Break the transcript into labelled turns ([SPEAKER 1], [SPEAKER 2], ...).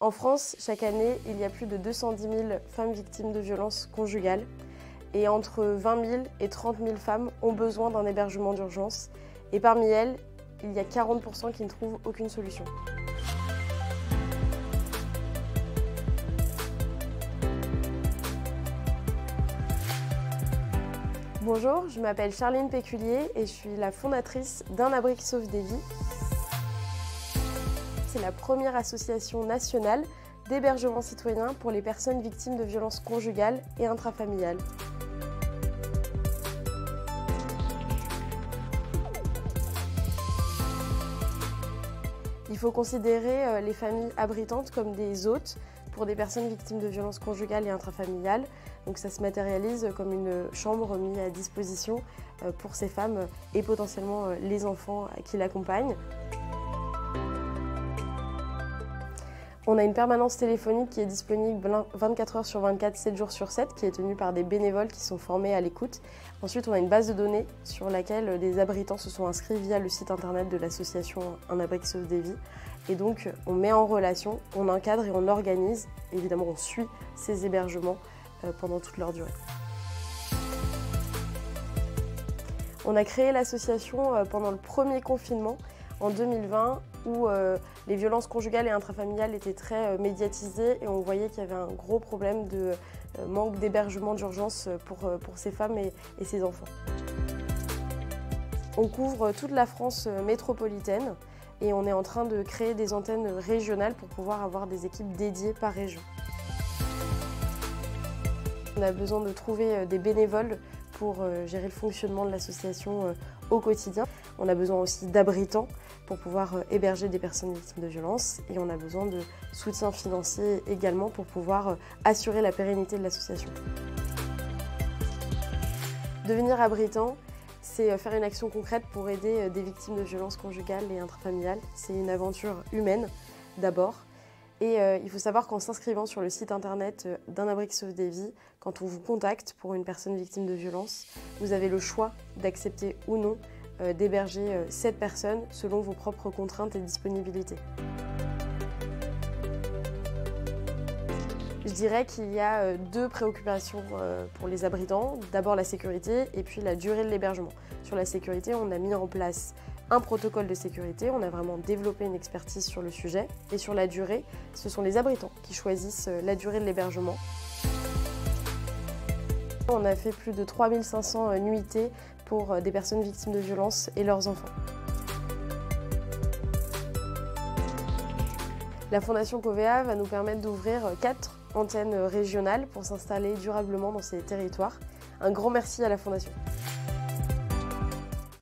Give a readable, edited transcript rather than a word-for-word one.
[SPEAKER 1] En France, chaque année, il y a plus de 210 000 femmes victimes de violences conjugales et entre 20 000 et 30 000 femmes ont besoin d'un hébergement d'urgence et parmi elles, il y a 40% qui ne trouvent aucune solution. Bonjour, je m'appelle Charline Péculier et je suis la fondatrice d'Un abri qui sauve des vies. C'est la première association nationale d'hébergement citoyen pour les personnes victimes de violences conjugales et intrafamiliales. Il faut considérer les familles abritantes comme des hôtes pour des personnes victimes de violences conjugales et intrafamiliales. Donc ça se matérialise comme une chambre mise à disposition pour ces femmes et potentiellement les enfants qui l'accompagnent. On a une permanence téléphonique qui est disponible 24 heures sur 24, 7 jours sur 7, qui est tenue par des bénévoles qui sont formés à l'écoute. Ensuite, on a une base de données sur laquelle des abritants se sont inscrits via le site internet de l'association Un abri qui sauve des vies. Et donc, on met en relation, on encadre et on organise. Évidemment, on suit ces hébergements pendant toute leur durée. On a créé l'association pendant le premier confinement en 2020 où les violences conjugales et intrafamiliales étaient très médiatisées et on voyait qu'il y avait un gros problème de manque d'hébergement d'urgence pour ces femmes et ces enfants. On couvre toute la France métropolitaine et on est en train de créer des antennes régionales pour pouvoir avoir des équipes dédiées par région. On a besoin de trouver des bénévoles pour gérer le fonctionnement de l'association au quotidien. On a besoin aussi d'abritants pour pouvoir héberger des personnes victimes de violences et on a besoin de soutien financier également pour pouvoir assurer la pérennité de l'association. Devenir abritant, c'est faire une action concrète pour aider des victimes de violences conjugales et intrafamiliales. C'est une aventure humaine d'abord. Et il faut savoir qu'en s'inscrivant sur le site internet d'Un abri qui sauve des vies, quand on vous contacte pour une personne victime de violence, vous avez le choix d'accepter ou non d'héberger cette personne selon vos propres contraintes et disponibilités. Je dirais qu'il y a deux préoccupations pour les abritants. D'abord la sécurité et puis la durée de l'hébergement. Sur la sécurité, on a mis en place un protocole de sécurité, on a vraiment développé une expertise sur le sujet. Et sur la durée, ce sont les abritants qui choisissent la durée de l'hébergement. On a fait plus de 3500 nuitées pour des personnes victimes de violences et leurs enfants. La Fondation Covea va nous permettre d'ouvrir 4 antennes régionales pour s'installer durablement dans ces territoires. Un grand merci à la Fondation.